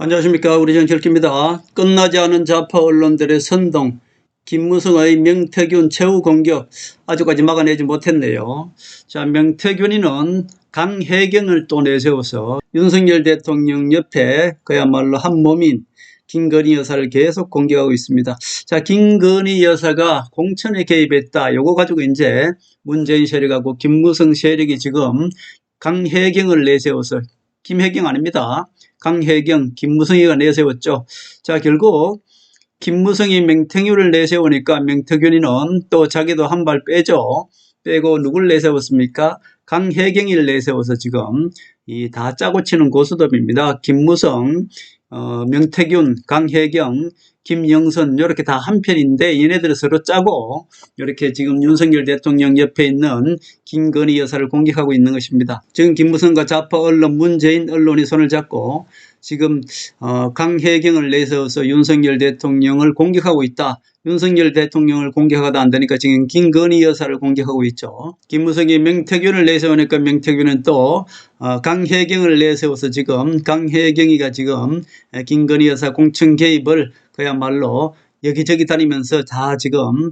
안녕하십니까. 우리 정철기입니다. 끝나지 않은 좌파 언론들의 선동, 김무성의 명태균 최후 공격 아직까지 막아내지 못했네요. 자, 명태균이는 강혜경을 또 내세워서 윤석열 대통령 옆에 그야말로 한 몸인 김건희 여사를 계속 공격하고 있습니다. 자, 김건희 여사가 공천에 개입했다. 요거 가지고 이제 문재인 세력하고 김무성 세력이 지금 강혜경을 내세워서, 김혜경 아닙니다. 강혜경, 김무성이가 내세웠죠. 자, 결국 김무성이 명태균을 내세우니까 명태균이는 또 자기도 한 발 빼죠. 빼고 누굴 내세웠습니까? 강혜경을 내세워서 지금 이 다 짜고 치는 고스톱입니다. 김무성, 명태균, 강혜경, 김영선 이렇게 다 한 편인데 얘네들이 서로 짜고 이렇게 지금 윤석열 대통령 옆에 있는 김건희 여사를 공격하고 있는 것입니다. 지금 김무성과 좌파 언론, 문재인 언론이 손을 잡고 지금 강혜경을 내세워서 윤석열 대통령을 공격하고 있다. 윤석열 대통령을 공격하다 안 되니까 지금 김건희 여사를 공격하고 있죠. 김무성이 명태균을 내세우니까 명태균은 또 강혜경을 내세워서 지금 강혜경이가 지금 김건희 여사 공천 개입을 그야말로 여기저기 다니면서 다 지금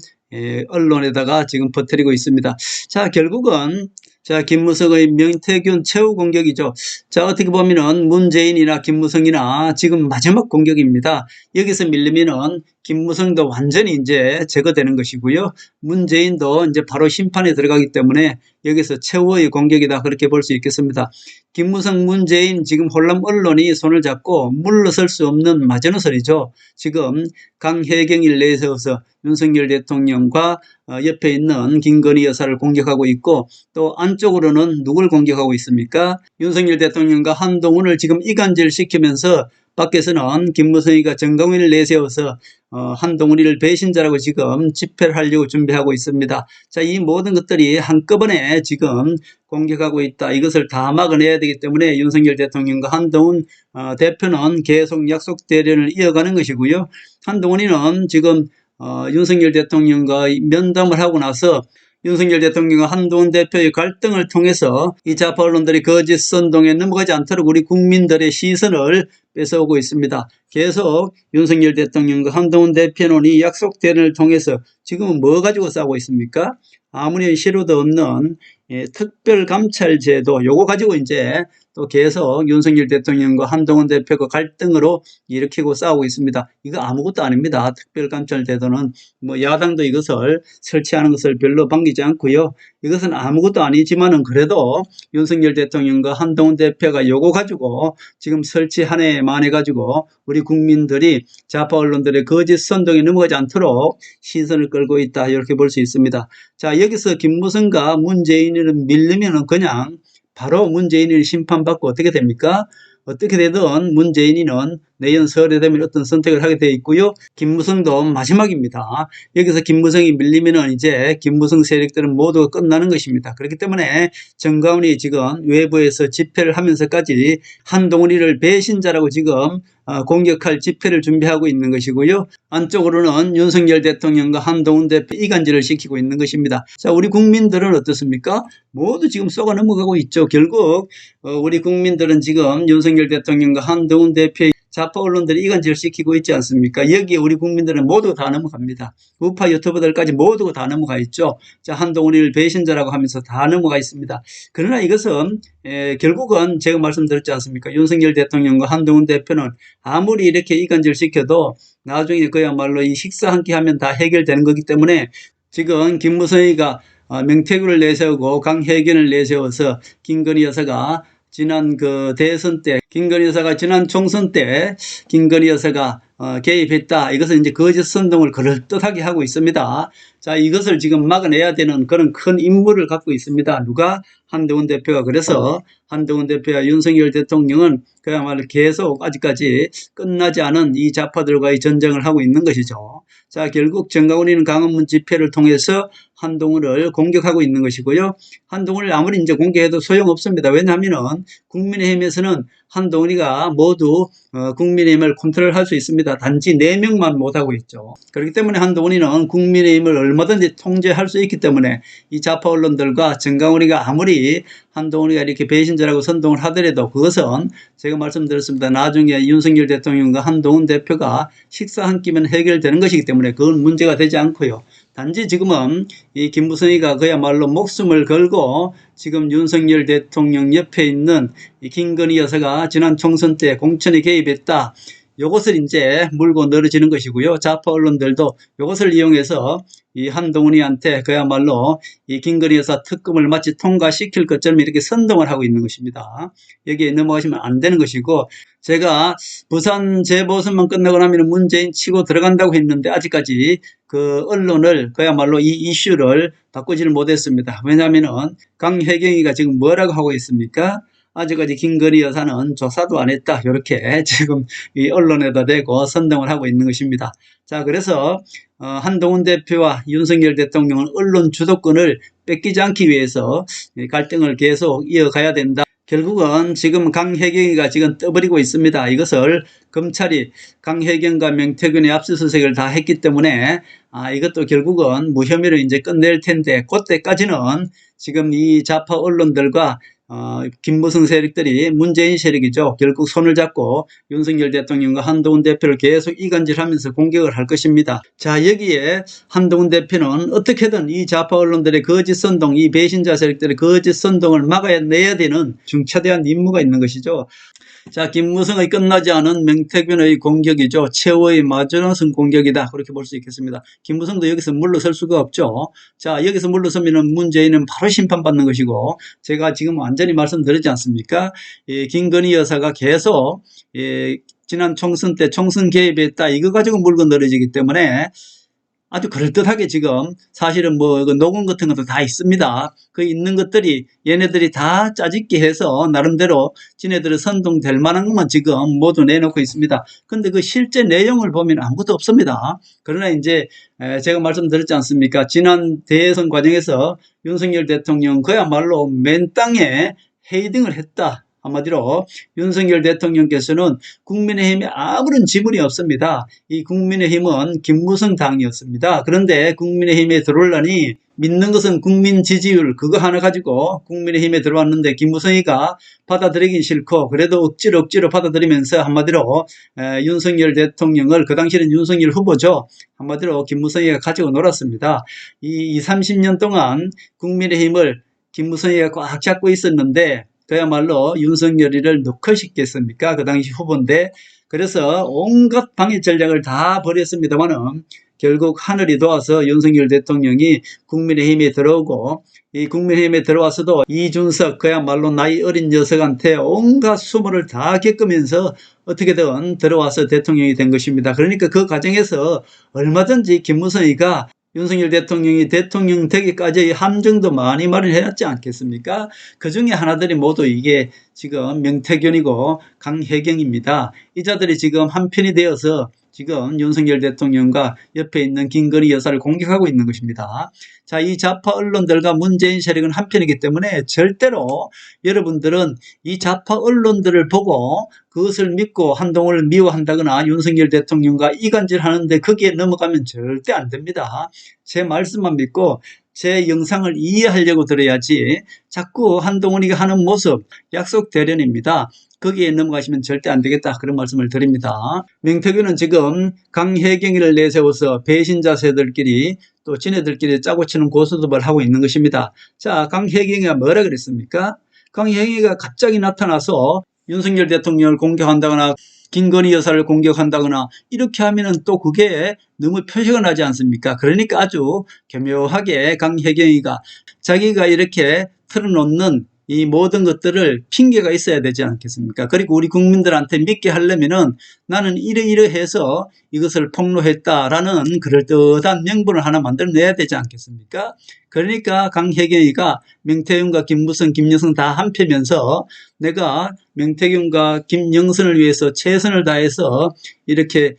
언론에다가 지금 퍼뜨리고 있습니다. 자, 결국은 자, 김무성의 명태균 최후 공격이죠. 자, 어떻게 보면은 문재인이나 김무성이나 지금 마지막 공격입니다. 여기서 밀리면은 김무성도 완전히 이제 제거되는 것이고요. 문재인도 이제 바로 심판에 들어가기 때문에 여기서 최후의 공격이다. 그렇게 볼 수 있겠습니다. 김무성, 문재인 지금 혼란 언론이 손을 잡고 물러설 수 없는 마지노선이죠. 지금 강혜경을 내세워서 윤석열 대통령과 옆에 있는 김건희 여사를 공격하고 있고 또 안쪽으로는 누굴 공격하고 있습니까? 윤석열 대통령과 한동훈을 지금 이간질 시키면서 밖에서는 김무성이가 정강훈을 내세워서 한동훈이를 배신자라고 지금 집회를 하려고 준비하고 있습니다. 자, 이 모든 것들이 한꺼번에 지금 공격하고 있다. 이것을 다 막아내야 되기 때문에 윤석열 대통령과 한동훈 대표는 계속 약속 대련을 이어가는 것이고요. 한동훈이는 지금 윤석열 대통령과 면담을 하고 나서 윤석열 대통령과 한동훈 대표의 갈등을 통해서 이 좌파 언론들이 거짓 선동에 넘어가지 않도록 우리 국민들의 시선을 뺏어오고 있습니다. 계속 윤석열 대통령과 한동훈 대표는 이 약속 대련을 통해서 지금은 뭐 가지고 싸우고 있습니까? 아무리 실효도 없는 특별감찰제도 요거 가지고 이제 또 계속 윤석열 대통령과 한동훈 대표가 갈등으로 일으키고 싸우고 있습니다. 이거 아무것도 아닙니다. 특별감찰제도는 뭐 야당도 이것을 설치하는 것을 별로 반기지 않고요. 이것은 아무것도 아니지만은 그래도 윤석열 대통령과 한동훈 대표가 요거 가지고 지금 설치 한 해 만에 가지고 우리 국민들이 좌파 언론들의 거짓 선동에 넘어가지 않도록 시선을 끌고 있다. 이렇게 볼 수 있습니다. 자, 여기서 김무성과 문재인을 밀리면은 그냥 바로 문재인이 심판받고 어떻게 됩니까? 어떻게 되든 문재인이는 내년 설에 되면 어떤 선택을 하게 되어 있고요. 김무성도 마지막입니다. 여기서 김무성이 밀리면은 이제 김무성 세력들은 모두가 끝나는 것입니다. 그렇기 때문에 정가훈이 지금 외부에서 집회를 하면서까지 한동훈이를 배신자라고 지금 공격할 집회를 준비하고 있는 것이고요. 안쪽으로는 윤석열 대통령과 한동훈 대표 이간질을 시키고 있는 것입니다. 자, 우리 국민들은 어떻습니까? 모두 지금 쏘가 넘어가고 있죠. 결국 우리 국민들은 지금 윤석열 대통령과 한동훈 대표의 좌파 언론들이 이간질 시키고 있지 않습니까? 여기에 우리 국민들은 모두 다 넘어갑니다. 우파 유튜버들까지 모두가 다 넘어가 있죠. 자, 한동훈이를 배신자라고 하면서 다 넘어가 있습니다. 그러나 이것은 결국은 제가 말씀드렸지 않습니까? 윤석열 대통령과 한동훈 대표는 아무리 이렇게 이간질 시켜도 나중에 그야말로 이 식사 한 끼 하면 다 해결되는 거기 때문에 지금 김무성이가 명태균을 내세우고 강혜경을 내세워서 김건희 여사가 지난 그 대선 때, 김건희 여사가 지난 총선 때 김건희 여사가 개입했다. 이것은 이제 거짓 선동을 그럴듯하게 하고 있습니다. 자, 이것을 지금 막아내야 되는 그런 큰 임무를 갖고 있습니다. 누가? 한동훈 대표가. 그래서 한동훈 대표와 윤석열 대통령은 그야말로 계속 아직까지 끝나지 않은 이 좌파들과의 전쟁을 하고 있는 것이죠. 자, 결국 정강훈이는 광화문 집회를 통해서 한동훈을 공격하고 있는 것이고요. 한동훈을 아무리 이제 공격해도 소용없습니다. 왜냐하면은 국민의힘에서는 한동훈이가 모두 국민의힘을 컨트롤할 수 있습니다. 단지 4명만 못하고 있죠. 그렇기 때문에 한동훈이는 국민의힘을 얼마든지 통제할 수 있기 때문에 이 좌파 언론들과 정강훈이가 아무리 한동훈이가 이렇게 배신자라고 선동을 하더라도 그것은 제가 말씀드렸습니다. 나중에 윤석열 대통령과 한동훈 대표가 식사 한 끼면 해결되는 것이기 때문에 그건 문제가 되지 않고요. 단지 지금은 이 김무성이가 그야말로 목숨을 걸고 지금 윤석열 대통령 옆에 있는 이 김건희 여사가 지난 총선 때 공천에 개입했다. 요것을 이제 물고 늘어지는 것이고요. 좌파 언론들도 요것을 이용해서 이 한동훈이한테 그야말로 이 김건희 여사 특검을 마치 통과시킬 것처럼 이렇게 선동을 하고 있는 것입니다. 여기에 넘어가시면 안 되는 것이고, 제가 부산 재보선만 끝나고 나면 문재인 치고 들어간다고 했는데 아직까지 그 언론을 그야말로 이 이슈를 바꾸지를 못했습니다. 왜냐하면은 강혜경이가 지금 뭐라고 하고 있습니까? 아직까지 김건희 여사는 조사도 안 했다. 이렇게 지금 이 언론에다 대고 선동을 하고 있는 것입니다. 자, 그래서 한동훈 대표와 윤석열 대통령은 언론 주도권을 뺏기지 않기 위해서 갈등을 계속 이어가야 된다. 결국은 지금 강혜경이가 지금 떠버리고 있습니다. 이것을 검찰이 강혜경과 명태균의 압수수색을 다 했기 때문에 이것도 결국은 무혐의로 이제 끝낼 텐데, 그때까지는 지금 이 좌파 언론들과 김무성 세력들이 문재인 세력이죠. 결국 손을 잡고 윤석열 대통령과 한동훈 대표를 계속 이간질하면서 공격을 할 것입니다. 자, 여기에 한동훈 대표는 어떻게든 이 좌파 언론들의 거짓 선동, 이 배신자 세력들의 거짓 선동을 막아내야 되는 중차대한 임무가 있는 것이죠. 자, 김무성의 끝나지 않은 명태균의 공격이죠. 최후의 마지노선 공격이다. 그렇게 볼 수 있겠습니다. 김무성도 여기서 물러설 수가 없죠. 자, 여기서 물러서면 문재인은 바로 심판받는 것이고, 제가 지금 완전히 말씀드리지 않습니까? 김건희 여사가 계속 지난 총선 때 총선 개입했다. 이거 가지고 물고 늘어지기 때문에 아주 그럴듯하게 지금 사실은 뭐 녹음 같은 것도 다 있습니다. 그 있는 것들이 얘네들이 다 짜집기 해서 나름대로 지네들을 선동될 만한 것만 지금 모두 내놓고 있습니다. 근데 그 실제 내용을 보면 아무것도 없습니다. 그러나 이제 제가 말씀드렸지 않습니까? 지난 대선 과정에서 윤석열 대통령 그야말로 맨 땅에 헤이딩을 했다. 한마디로 윤석열 대통령께서는 국민의힘에 아무런 지분이 없습니다. 이 국민의힘은 김무성 당이었습니다. 그런데 국민의힘에 들어오려니 믿는 것은 국민 지지율 그거 하나 가지고 국민의힘에 들어왔는데 김무성이가 받아들이긴 싫고 그래도 억지로 받아들이면서 한마디로 윤석열 대통령을, 그 당시에는 윤석열 후보죠. 한마디로 김무성이가 가지고 놀았습니다. 이 20, 30년 동안 국민의힘을 김무성이가 꽉 잡고 있었는데 그야말로 윤석열이를 넣고싶겠습니까? 그 당시 후보인데. 그래서 온갖 방해 전략을 다 벌였습니다만은 결국 하늘이 도와서 윤석열 대통령이 국민의힘에 들어오고, 이 국민의힘에 들어와서도 이준석 그야말로 나이 어린 녀석한테 온갖 수모를 다 겪으면서 어떻게든 들어와서 대통령이 된 것입니다. 그러니까 그 과정에서 얼마든지 김무성이가 윤석열 대통령이 대통령 되기까지의 함정도 많이 마련해놨지 않겠습니까? 그 중에 하나들이 모두 이게 지금 명태균이고 강혜경입니다. 이 자들이 지금 한편이 되어서 지금 윤석열 대통령과 옆에 있는 김건희 여사를 공격하고 있는 것입니다. 자, 이 좌파 언론들과 문재인 세력은 한편이기 때문에 절대로 여러분들은 이 좌파 언론들을 보고 그것을 믿고 한동훈을 미워한다거나 윤석열 대통령과 이간질하는데 거기에 넘어가면 절대 안 됩니다. 제 말씀만 믿고 제 영상을 이해하려고 들어야지 자꾸 한동훈이가 하는 모습 약속 대련입니다. 거기에 넘어가시면 절대 안 되겠다, 그런 말씀을 드립니다. 명태균은 지금 강혜경이를 내세워서 배신자 세들끼리 또 지네들끼리 짜고 치는 고스톱을 하고 있는 것입니다. 자, 강혜경이가 뭐라 그랬습니까? 강혜경이가 갑자기 나타나서 윤석열 대통령을 공격한다거나 김건희 여사를 공격한다거나 이렇게 하면은 또 그게 너무 표시가 나지 않습니까? 그러니까 아주 교묘하게 강혜경이가 자기가 이렇게 틀어놓는 이 모든 것들을 핑계가 있어야 되지 않겠습니까? 그리고 우리 국민들한테 믿게 하려면은 나는 이러이러해서 이것을 폭로했다라는 그럴듯한 명분을 하나 만들어내야 되지 않겠습니까? 그러니까 강혜경이가 명태균과 김무성, 김영선 다 한패면서 내가 명태균과 김영선을 위해서 최선을 다해서 이렇게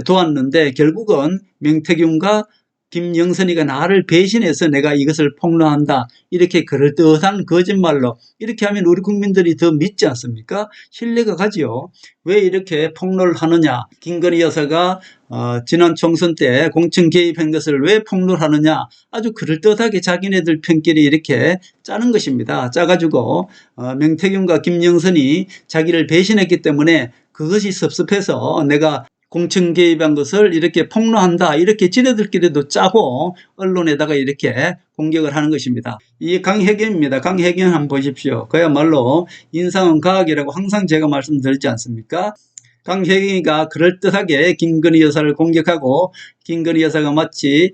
도왔는데 결국은 명태균과 김영선이가 나를 배신해서 내가 이것을 폭로한다. 이렇게 그럴듯한 거짓말로 이렇게 하면 우리 국민들이 더 믿지 않습니까? 신뢰가 가지요. 왜 이렇게 폭로를 하느냐? 김건희 여사가 지난 총선 때 공천 개입한 것을 왜 폭로를 하느냐? 아주 그럴듯하게 자기네들 편끼리 이렇게 짜는 것입니다. 짜가지고 명태균과 김영선이 자기를 배신했기 때문에 그것이 섭섭해서 내가 공천 개입한 것을 이렇게 폭로한다. 이렇게 지네들끼리도 짜고 언론에다가 이렇게 공격을 하는 것입니다. 이 강혜경입니다. 강혜경 한번 보십시오. 그야말로 인상은 과학이라고 항상 제가 말씀드리지 않습니까? 강혜경이가 그럴듯하게 김건희 여사를 공격하고 김건희 여사가 마치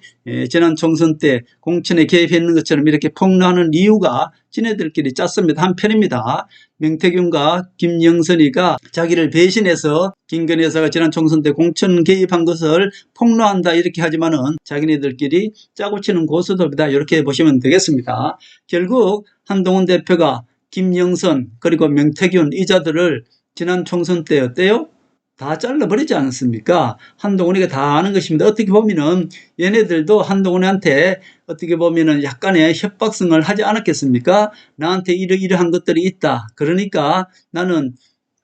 지난 총선 때 공천에 개입했는 것처럼 이렇게 폭로하는 이유가 지네들끼리 짰습니다. 한편입니다. 명태균과 김영선이가 자기를 배신해서 김건희 여사가 지난 총선 때 공천 개입한 것을 폭로한다 이렇게 하지만은 자기네들끼리 짜고 치는 고수들이다 이렇게 보시면 되겠습니다. 결국 한동훈 대표가 김영선 그리고 명태균 이자들을 지난 총선 때 어때요? 다 잘라버리지 않았습니까? 한동훈이가 다 아는 것입니다. 어떻게 보면은 얘네들도 한동훈한테 어떻게 보면은 약간의 협박성을 하지 않았겠습니까? 나한테 이러한 것들이 있다. 그러니까 나는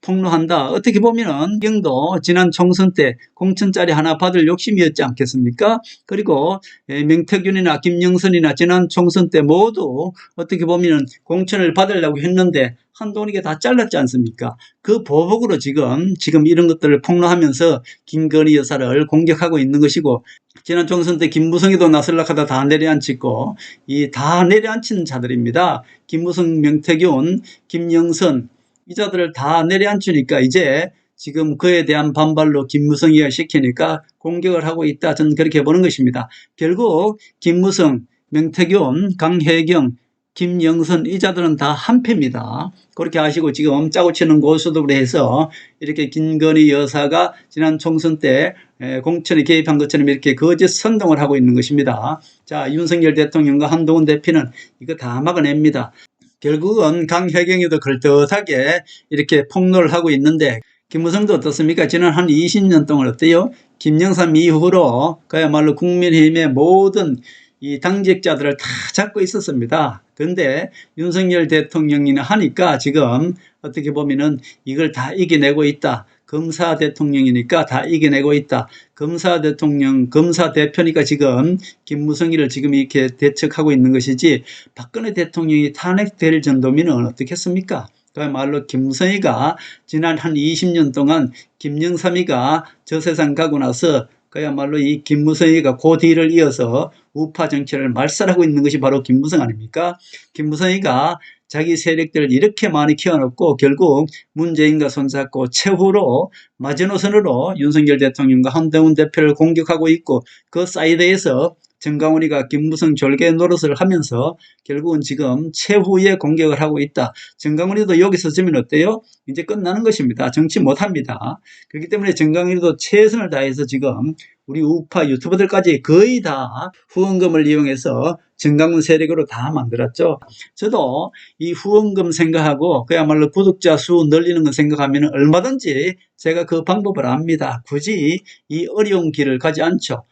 폭로한다. 어떻게 보면은 경도 지난 총선 때 공천짜리 하나 받을 욕심이었지 않겠습니까? 그리고 명태균이나 김영선이나 지난 총선 때 모두 어떻게 보면은 공천을 받으려고 했는데 한동훈이가 다 잘랐지 않습니까? 그 보복으로 지금 이런 것들을 폭로하면서 김건희 여사를 공격하고 있는 것이고 지난 총선 때 김무성이도 나설락 하다 다 내려앉히고 이 다 내려앉힌 자들입니다. 김무성, 명태균, 김영선 이 자들을 다 내려앉히니까 이제 지금 그에 대한 반발로 김무성이가 시키니까 공격을 하고 있다. 저는 그렇게 보는 것입니다. 결국 김무성, 명태균, 강혜경, 김영선 이 자들은 다 한패입니다. 그렇게 아시고 지금 짜고 치는 고수들로 해서 이렇게 김건희 여사가 지난 총선 때 공천에 개입한 것처럼 이렇게 거짓 선동을 하고 있는 것입니다. 자, 윤석열 대통령과 한동훈 대표는 이거 다 막아냅니다. 결국은 강혜경이도 그럴듯하게 이렇게 폭로를 하고 있는데 김무성도 어떻습니까? 지난 한 20년 동안 어때요? 김영삼 이후로 그야말로 국민의힘의 모든 이 당직자들을 다 잡고 있었습니다. 그런데 윤석열 대통령이나 하니까 지금 어떻게 보면은 이걸 다 이겨내고 있다. 검사 대통령이니까 다 이겨내고 있다. 검사 대통령, 검사 대표니까 지금 김무성이를 지금 이렇게 대척하고 있는 것이지 박근혜 대통령이 탄핵될 정도면 어떻겠습니까? 그야말로 김무성이가 지난 한 20년 동안 김영삼이가 저 세상 가고 나서 그야말로 이 김무성이가 그 뒤를 이어서 우파 정치를 말살하고 있는 것이 바로 김무성 아닙니까? 김무성이가 자기 세력들을 이렇게 많이 키워놓고 결국 문재인과 손잡고 최후로 마지노선으로 윤석열 대통령과 한동훈 대표를 공격하고 있고 그 사이드에서 정강훈이가 김무성 졸개 노릇을 하면서 결국은 지금 최후의 공격을 하고 있다. 정강훈이도 여기서 지면 어때요? 이제 끝나는 것입니다. 정치 못합니다. 그렇기 때문에 정강훈이도 최선을 다해서 지금 우리 우파 유튜버들까지 거의 다 후원금을 이용해서 정강훈 세력으로 다 만들었죠. 저도 이 후원금 생각하고 그야말로 구독자 수 늘리는 거 생각하면 얼마든지 제가 그 방법을 압니다. 굳이 이 어려운 길을 가지 않죠.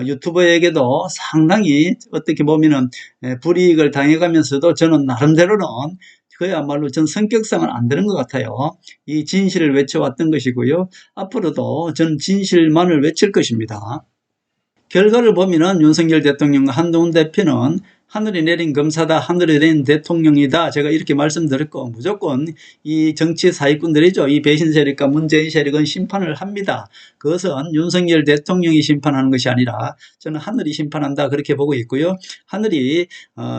유튜버에게도 상당히 어떻게 보면은 불이익을 당해가면서도 저는 나름대로는 그야말로 전 성격상은 안 되는 것 같아요. 이 진실을 외쳐왔던 것이고요. 앞으로도 전 진실만을 외칠 것입니다. 결과를 보면은 윤석열 대통령과 한동훈 대표는 하늘이 내린 검사다, 하늘이 내린 대통령이다. 제가 이렇게 말씀드렸고 무조건 이 정치 사기꾼들이죠. 이 배신 세력과 문재인 세력은 심판을 합니다. 그것은 윤석열 대통령이 심판하는 것이 아니라 저는 하늘이 심판한다 그렇게 보고 있고요. 하늘이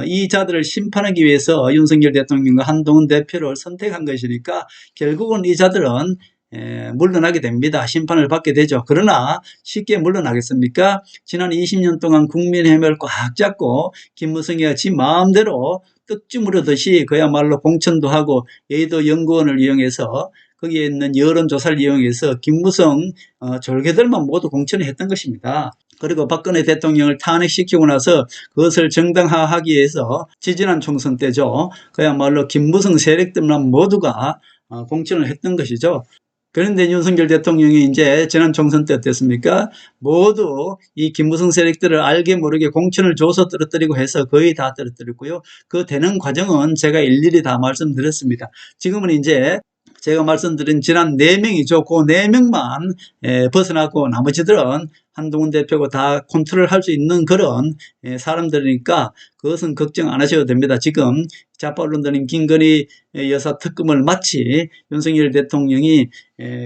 이 자들을 심판하기 위해서 윤석열 대통령과 한동훈 대표를 선택한 것이니까 결국은 이 자들은 물러나게 됩니다. 심판을 받게 되죠. 그러나 쉽게 물러나겠습니까? 지난 20년 동안 국민의힘을 꽉 잡고 김무성이가 지 마음대로 떡주무르듯이 그야말로 공천도 하고 여의도 연구원을 이용해서 거기에 있는 여론조사를 이용해서 김무성 졸개들만 모두 공천을 했던 것입니다. 그리고 박근혜 대통령을 탄핵시키고 나서 그것을 정당화하기 위해서 지지난 총선 때죠. 그야말로 김무성 세력들만 모두가 공천을 했던 것이죠. 그런데 윤석열 대통령이 이제 지난 총선 때 어땠습니까? 모두 이 김무성 세력들을 알게 모르게 공천을 줘서 떨어뜨리고 해서 거의 다 떨어뜨렸고요. 그 되는 과정은 제가 일일이 다 말씀드렸습니다. 지금은 이제 제가 말씀드린 지난 4명이죠. 그 4명만 벗어나고 나머지들은 한동훈 대표가 다 컨트롤할 수 있는 그런 사람들이니까 그것은 걱정 안 하셔도 됩니다. 지금 좌파 언론들은 김건희 여사 특검을 마치 윤석열 대통령이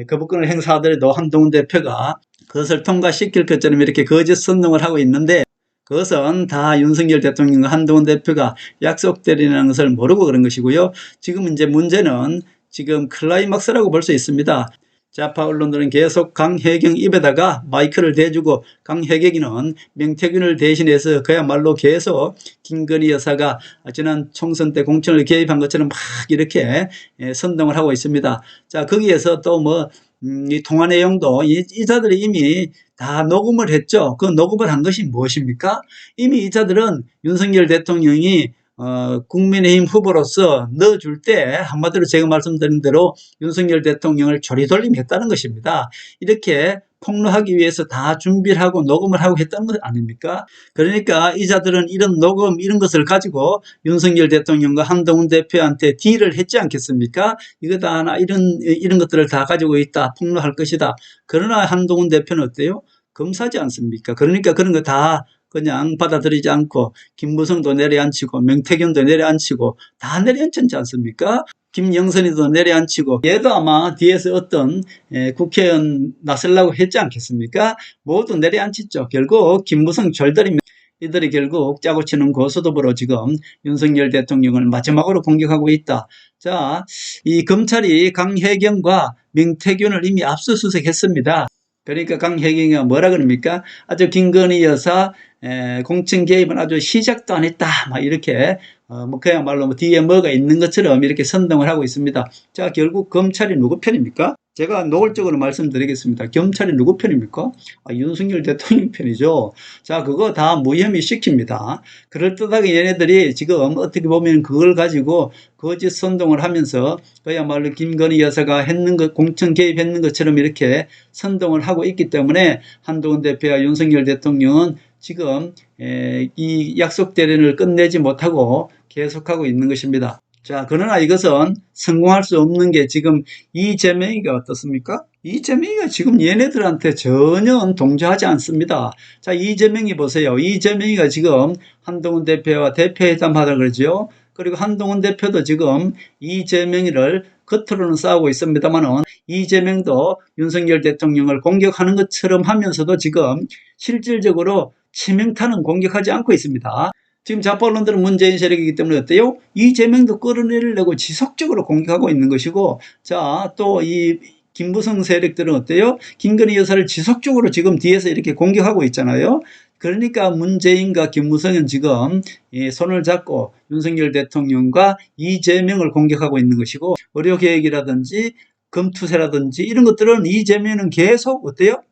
거부권을 행사하더라도 한동훈 대표가 그것을 통과시킬 것처럼 이렇게 거짓 선동을 하고 있는데 그것은 다 윤석열 대통령과 한동훈 대표가 약속대리라는 것을 모르고 그런 것이고요. 지금 이제 문제는 지금 클라이막스라고 볼 수 있습니다. 좌파 언론들은 계속 강혜경 입에다가 마이크를 대주고 강혜경이는 명태균을 대신해서 그야말로 계속 김건희 여사가 지난 총선 때 공천을 개입한 것처럼 막 이렇게 선동을 하고 있습니다. 자, 거기에서 또 이 통화 내용도 이자들이 이미 다 녹음을 했죠. 그 녹음을 한 것이 무엇입니까? 이미 이자들은 윤석열 대통령이 국민의힘 후보로서 넣어줄 때 한마디로 제가 말씀드린 대로 윤석열 대통령을 조리돌림했다는 것입니다. 이렇게 폭로하기 위해서 다 준비를 하고 녹음을 하고 했다는 것 아닙니까? 그러니까 이자들은 이런 녹음 이런 것을 가지고 윤석열 대통령과 한동훈 대표한테 딜을 했지 않겠습니까? 이거 다 하나 이런 것들을 다 가지고 있다, 폭로할 것이다. 그러나 한동훈 대표는 어때요? 검사지 않습니까? 그러니까 그런 거 다 그냥 받아들이지 않고 김무성도 내려앉히고 명태균도 내려앉히고 다 내려앉지 않습니까? 김영선이도 내려앉히고 얘도 아마 뒤에서 어떤 국회의원 나서려고 했지 않겠습니까? 모두 내려앉혔죠. 결국 김무성 절들이 이들이 결국 짜고 치는 고소톱으로 지금 윤석열 대통령을 마지막으로 공격하고 있다. 자, 이 검찰이 강혜경과 명태균을 이미 압수수색했습니다. 그러니까 강혜경이가 뭐라 그럽니까? 아주 김건희 여사 공천 개입은 아주 시작도 안 했다. 막 이렇게 그야말로 뒤에 뭐가 있는 것처럼 이렇게 선동을 하고 있습니다. 자, 결국 검찰이 누구 편입니까? 제가 노골적으로 말씀드리겠습니다. 검찰이 누구 편입니까? 윤석열 대통령 편이죠. 자, 그거 다 무혐의 시킵니다. 그럴듯하게 얘네들이 지금 어떻게 보면 그걸 가지고 거짓 선동을 하면서 그야말로 김건희 여사가 했는 것, 공천 개입했는 것처럼 이렇게 선동을 하고 있기 때문에 한동훈 대표와 윤석열 대통령은 지금 이 약속 대련을 끝내지 못하고 계속하고 있는 것입니다. 자, 그러나 이것은 성공할 수 없는 게 지금 이재명이가 어떻습니까? 이재명이가 지금 얘네들한테 전혀 동조하지 않습니다. 자, 이재명이 보세요. 이재명이가 지금 한동훈 대표와 대표회담 하다 그러죠. 그리고 한동훈 대표도 지금 이재명이를 겉으로는 싸우고 있습니다만은 이재명도 윤석열 대통령을 공격하는 것처럼 하면서도 지금 실질적으로 치명타는 공격하지 않고 있습니다. 지금 좌파 언론들은 문재인 세력이기 때문에 어때요? 이재명도 끌어내려고 지속적으로 공격하고 있는 것이고, 자, 또 이 김무성 세력들은 어때요? 김건희 여사를 지속적으로 지금 뒤에서 이렇게 공격하고 있잖아요. 그러니까 문재인과 김무성은 지금 손을 잡고 윤석열 대통령과 이재명을 공격하고 있는 것이고, 의료개혁이라든지 검투세라든지 이런 것들은 이재명은 계속 어때요?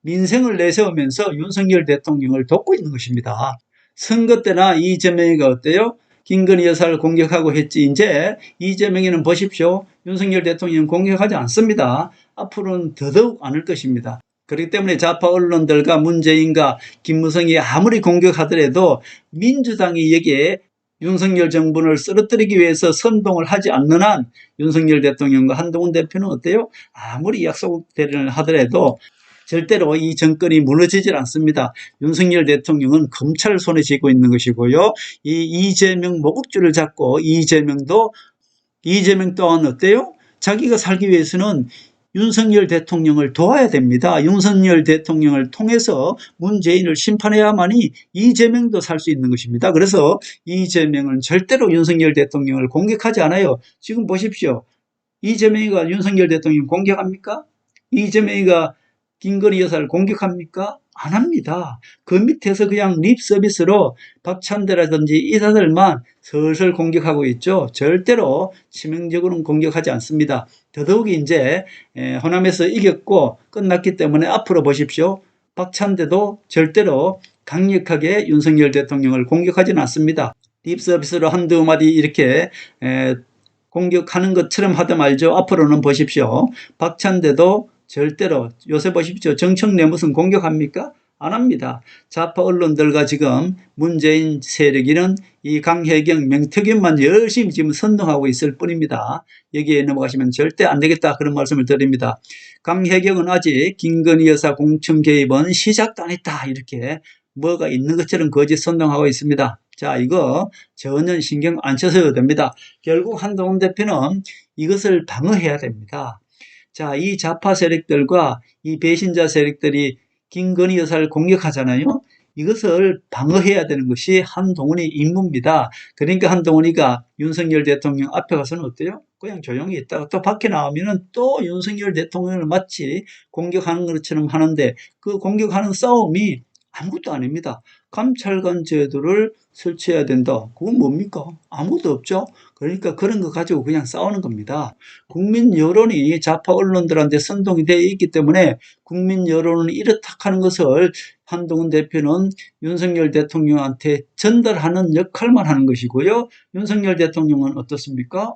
민생을 내세우면서 윤석열 대통령을 돕고 있는 것입니다. 선거 때나 이재명이가 어때요? 김건희 여사를 공격하고 했지. 이제 이재명이는 보십시오. 윤석열 대통령 공격하지 않습니다. 앞으로는 더더욱 않을 것입니다. 그렇기 때문에 좌파 언론들과 문재인과 김무성이 아무리 공격하더라도 민주당이 여기에 윤석열 정부를 쓰러뜨리기 위해서 선동을 하지 않는 한 윤석열 대통령과 한동훈 대표는 어때요? 아무리 약속 대련을 하더라도 절대로 이 정권이 무너지질 않습니다. 윤석열 대통령은 검찰 손에 쥐고 있는 것이고요. 이 이재명 목줄을 잡고 이재명 또한 어때요? 자기가 살기 위해서는 윤석열 대통령을 도와야 됩니다. 윤석열 대통령을 통해서 문재인을 심판해야만이 이재명도 살 수 있는 것입니다. 그래서 이재명은 절대로 윤석열 대통령을 공격하지 않아요. 지금 보십시오. 이재명이가 윤석열 대통령 공격합니까? 이재명이가 김건희 여사를 공격합니까? 안 합니다. 그 밑에서 그냥 립 서비스로 박찬대라든지 이사들만 슬슬 공격하고 있죠. 절대로 치명적으로는 공격하지 않습니다. 더더욱이 이제 호남에서 이겼고 끝났기 때문에 앞으로 보십시오. 박찬대도 절대로 강력하게 윤석열 대통령을 공격하지는 않습니다. 립 서비스로 한두 마디 이렇게 공격하는 것처럼 하다 말죠. 앞으로는 보십시오. 박찬대도 절대로 요새 보십시오. 정청래 무슨 공격합니까? 안 합니다. 좌파 언론들과 지금 문재인 세력이는 이 강혜경, 명태균만 열심히 지금 선동하고 있을 뿐입니다. 여기에 넘어가시면 절대 안 되겠다 그런 말씀을 드립니다. 강혜경은 아직 김건희 여사 공천 개입은 시작도 안 했다 이렇게 뭐가 있는 것처럼 거짓 선동하고 있습니다. 자, 이거 전혀 신경 안 써도 됩니다. 결국 한동훈 대표는 이것을 방어해야 됩니다. 자, 이 좌파 세력들과 이 배신자 세력들이 김건희 여사를 공격하잖아요. 이것을 방어해야 되는 것이 한동훈의 임무입니다. 그러니까 한동훈이가 윤석열 대통령 앞에 가서는 어때요? 그냥 조용히 있다가 또 밖에 나오면은 또 윤석열 대통령을 마치 공격하는 것처럼 하는데 그 공격하는 싸움이 아무것도 아닙니다. 감찰관 제도를 설치해야 된다. 그건 뭡니까? 아무것도 없죠. 그러니까 그런 거 가지고 그냥 싸우는 겁니다. 국민 여론이 좌파 언론들한테 선동이 되어 있기 때문에 국민 여론을 이렇다 하는 것을 한동훈 대표는 윤석열 대통령한테 전달하는 역할만 하는 것이고요. 윤석열 대통령은 어떻습니까?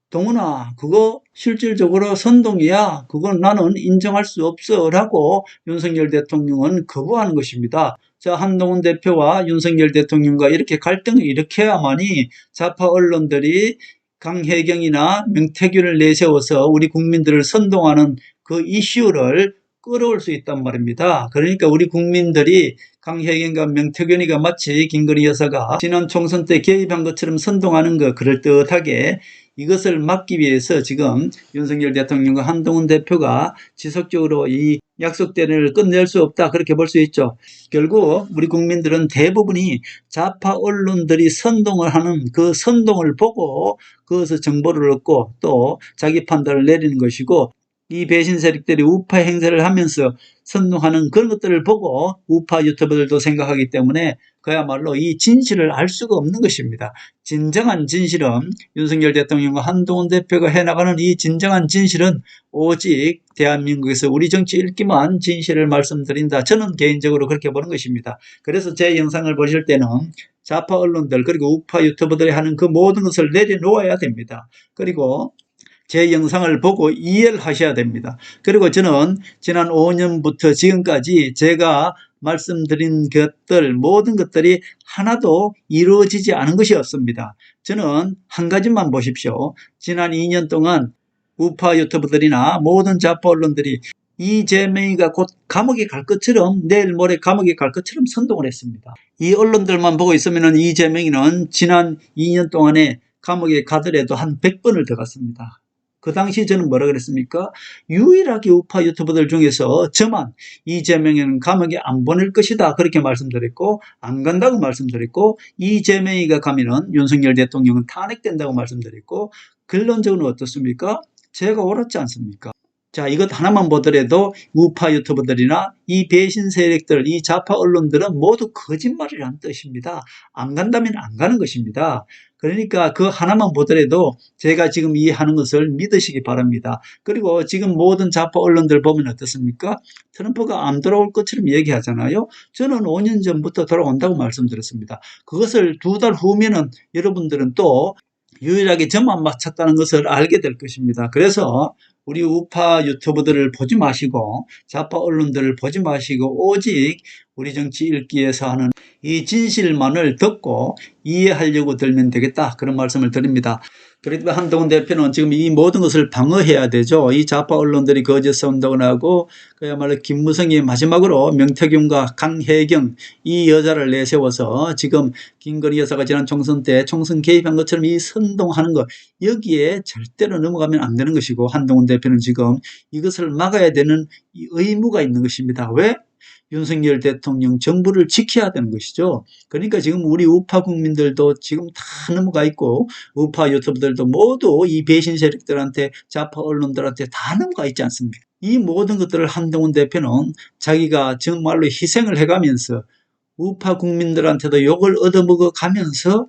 동훈아, 그거 실질적으로 선동이야. 그건 나는 인정할 수 없어. 라고 윤석열 대통령은 거부하는 것입니다. 자, 한동훈 대표와 윤석열 대통령과 이렇게 갈등을 일으켜야만이 좌파 언론들이 강혜경이나 명태균을 내세워서 우리 국민들을 선동하는 그 이슈를 끌어올 수 있단 말입니다. 그러니까 우리 국민들이 강혜경과 명태균이가 마치 김건희 여사가 지난 총선 때 개입한 것처럼 선동하는 거 그럴듯하게 이것을 막기 위해서 지금 윤석열 대통령과 한동훈 대표가 지속적으로 이 약속된 일을 끝낼 수 없다 그렇게 볼 수 있죠. 결국 우리 국민들은 대부분이 좌파 언론들이 선동을 하는 그 선동을 보고 그것을 정보를 얻고 또 자기 판단을 내리는 것이고 이 배신 세력들이 우파 행세를 하면서 선동하는 그런 것들을 보고 우파 유튜버들도 생각하기 때문에 그야말로 이 진실을 알 수가 없는 것입니다. 진정한 진실은 윤석열 대통령과 한동훈 대표가 해나가는 이 진정한 진실은 오직 대한민국에서 우리 정치 읽기만 진실을 말씀드린다. 저는 개인적으로 그렇게 보는 것입니다. 그래서 제 영상을 보실 때는 좌파 언론들 그리고 우파 유튜버들이 하는 그 모든 것을 내려놓아야 됩니다. 그리고 제 영상을 보고 이해를 하셔야 됩니다. 그리고 저는 지난 5년부터 지금까지 제가 말씀드린 것들 모든 것들이 하나도 이루어지지 않은 것이 없습니다. 저는 한 가지만 보십시오. 지난 2년 동안 우파 유튜버들이나 모든 좌파 언론들이 이재명이가 곧 감옥에 갈 것처럼 내일 모레 감옥에 갈 것처럼 선동을 했습니다. 이 언론들만 보고 있으면 이재명이는 지난 2년 동안에 감옥에 가더라도 한 100번을 더 갔습니다. 그 당시 저는 뭐라 그랬습니까? 유일하게 우파 유튜버들 중에서 저만 이재명이는 감옥에 안 보낼 것이다 그렇게 말씀드렸고 안 간다고 말씀드렸고 이재명이가 가면은 윤석열 대통령은 탄핵된다고 말씀드렸고 결론적으로 어떻습니까? 제가 옳았지 않습니까? 자, 이것 하나만 보더라도 우파 유튜버들이나 이 배신 세력들, 이 좌파 언론들은 모두 거짓말이라는 뜻입니다. 안 간다면 안 가는 것입니다. 그러니까 그 하나만 보더라도 제가 지금 이해하는 것을 믿으시기 바랍니다. 그리고 지금 모든 좌파 언론들 보면 어떻습니까? 트럼프가 안 돌아올 것처럼 얘기하잖아요. 저는 5년 전부터 돌아온다고 말씀드렸습니다. 그것을 2달 후면은 여러분들은 또 유일하게 저만 맞췄다는 것을 알게 될 것입니다. 그래서 우리 우파 유튜버들을 보지 마시고 좌파 언론들을 보지 마시고 오직 우리 정치 읽기에서 하는 이 진실만을 듣고 이해하려고 들면 되겠다 그런 말씀을 드립니다. 그래도 한동훈 대표는 지금 이 모든 것을 방어해야 되죠. 이 좌파 언론들이 거짓 선동을 하고 그야말로 김무성이 마지막으로 명태균과 강혜경 이 여자를 내세워서 지금 김건희 여사가 지난 총선 때 총선 개입한 것처럼 이 선동하는 것 여기에 절대로 넘어가면 안 되는 것이고 한동훈 대표는 지금 이것을 막아야 되는 의무가 있는 것입니다. 왜? 윤석열 대통령 정부를 지켜야 되는 것이죠. 그러니까 지금 우리 우파 국민들도 지금 다 넘어가 있고 우파 유튜브들도 모두 이 배신 세력들한테 좌파 언론들한테 다 넘어가 있지 않습니까? 이 모든 것들을 한동훈 대표는 자기가 정말로 희생을 해가면서 우파 국민들한테도 욕을 얻어먹어 가면서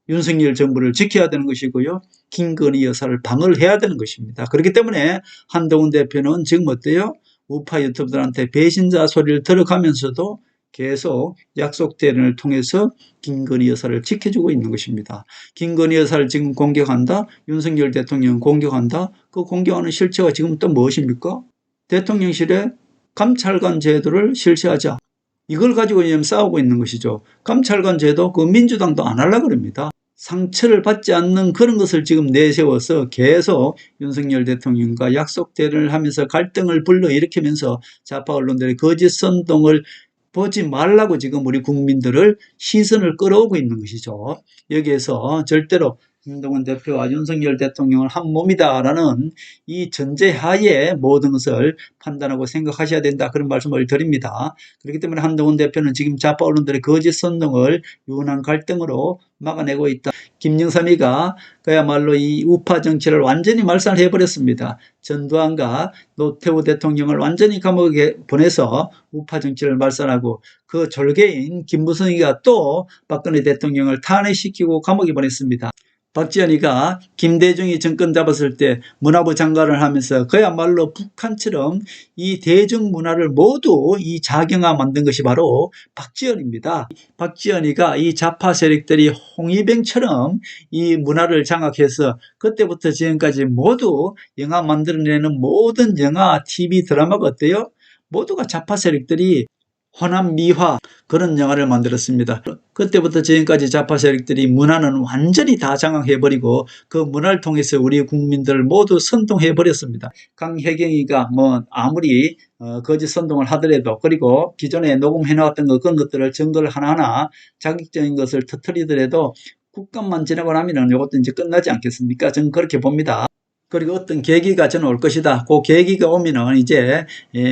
윤석열 정부를 지켜야 되는 것이고요. 김건희 여사를 방어를 해야 되는 것입니다. 그렇기 때문에 한동훈 대표는 지금 어때요? 우파 유튜브들한테 배신자 소리를 들어가면서도 계속 약속 대련을 통해서 김건희 여사를 지켜주고 있는 것입니다. 김건희 여사를 지금 공격한다? 윤석열 대통령 공격한다? 그 공격하는 실체가 지금 또 무엇입니까? 대통령실에 감찰관 제도를 실시하자. 이걸 가지고 지금 싸우고 있는 것이죠. 감찰관 제도 그 민주당도 안 하려고 그럽니다. 상처를 받지 않는 그런 것을 지금 내세워서 계속 윤석열 대통령과 약속 대련을 하면서 갈등을 불러일으키면서 좌파 언론들의 거짓 선동을 보지 말라고 지금 우리 국민들을 시선을 끌어오고 있는 것이죠. 여기에서 절대로 한동훈 대표와 윤석열 대통령은 한 몸이다라는 이 전제하에 모든 것을 판단하고 생각하셔야 된다, 그런 말씀을 드립니다. 그렇기 때문에 한동훈 대표는 지금 좌파 언론들의 거짓 선동을 유난 갈등으로 막아내고 있다. 김영삼이가 그야말로 이 우파 정치를 완전히 말살해버렸습니다. 전두환과 노태우 대통령을 완전히 감옥에 보내서 우파 정치를 말살하고, 그 졸개인 김무성이가 또 박근혜 대통령을 탄핵시키고 감옥에 보냈습니다. 박지원이가 김대중이 정권 잡았을 때 문화부 장관을 하면서 그야말로 북한처럼 이 대중문화를 모두 이 자경화 만든 것이 바로 박지원입니다. 박지원이가 이 좌파 세력들이 홍위병처럼 이 문화를 장악해서 그때부터 지금까지 모두 영화 만들어내는 모든 영화, TV, 드라마가 어때요? 모두가 좌파 세력들이 호남 미화 그런 영화를 만들었습니다. 그때부터 지금까지 좌파 세력들이 문화는 완전히 다 장악해버리고 그 문화를 통해서 우리 국민들을 모두 선동해버렸습니다. 강혜경이가 뭐 아무리 거짓 선동을 하더라도, 그리고 기존에 녹음해놨던 그런 것들을 증거를 하나하나 자극적인 것을 터뜨리더라도 국감만 지나고 나면 이것도 이제 끝나지 않겠습니까? 저는 그렇게 봅니다. 그리고 어떤 계기가 저는 올 것이다. 그 계기가 오면은 이제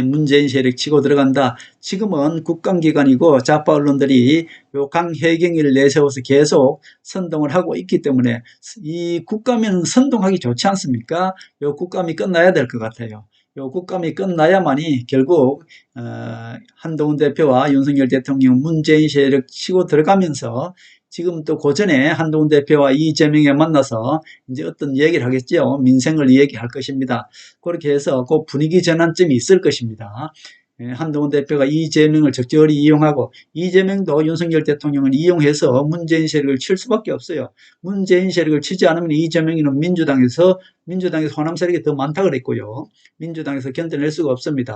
문재인 세력 치고 들어간다. 지금은 국감기관이고 좌파 언론들이 요 강혜경이를 내세워서 계속 선동을 하고 있기 때문에 이 국감은 선동하기 좋지 않습니까? 요 국감이 끝나야 될 것 같아요. 요 국감이 끝나야만이 결국 한동훈 대표와 윤석열 대통령, 문재인 세력 치고 들어가면서 지금 또 고전에 한동훈 대표와 이재명이 만나서 이제 어떤 얘기를 하겠죠. 민생을 얘기할 것입니다. 그렇게 해서 그 분위기 전환점이 있을 것입니다. 한동훈 대표가 이재명을 적절히 이용하고, 이재명도 윤석열 대통령을 이용해서 문재인 세력을 칠 수밖에 없어요. 문재인 세력을 치지 않으면 이재명이는 민주당에서 호남 세력이 더 많다 그랬고요. 민주당에서 견뎌낼 수가 없습니다.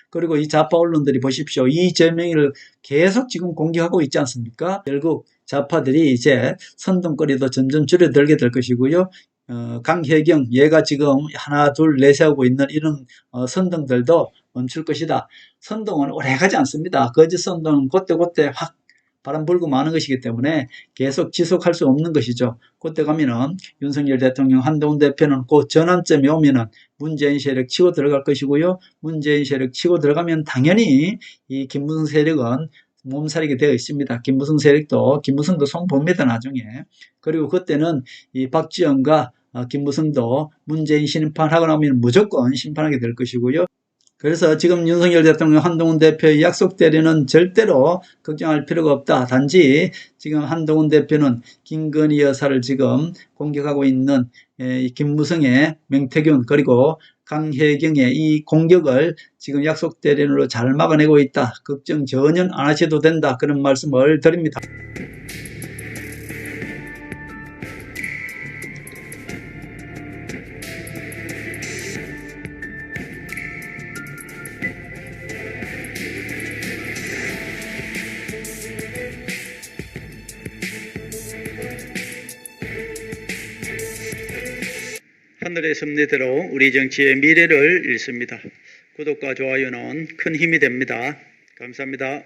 그리고 이 좌파 언론들이 보십시오. 이재명을 계속 지금 공격하고 있지 않습니까? 결국 좌파들이 이제 선동거리도 점점 줄어들게 될 것이고요. 강혜경, 얘가 지금 하나 둘 내세우고 있는 이런 선동들도 멈출 것이다. 선동은 오래 가지 않습니다. 거짓 선동은 그때 확 바람 불고 마는 것이기 때문에 계속 지속할 수 없는 것이죠. 그때 가면은 윤석열 대통령, 한동훈 대표는 그 전환점이 오면은 문재인 세력 치고 들어갈 것이고요. 문재인 세력 치고 들어가면 당연히 이 김무성 세력은 몸살이게 되어 있습니다. 김무성도 손 봅니다, 나중에. 그리고 그때는 이 박지원과 김무성도 문재인 심판하고 나면 무조건 심판하게 될 것이고요. 그래서 지금 윤석열 대통령, 한동훈 대표의 약속 대련은 절대로 걱정할 필요가 없다. 단지 지금 한동훈 대표는 김건희 여사를 지금 공격하고 있는 김무성의 명태균, 그리고 강혜경의 이 공격을 지금 약속 대련으로 잘 막아내고 있다. 걱정 전혀 안 하셔도 된다. 그런 말씀을 드립니다. 하늘의 섭리대로 우리 정치의 미래를 읽습니다. 구독과 좋아요는 큰 힘이 됩니다. 감사합니다.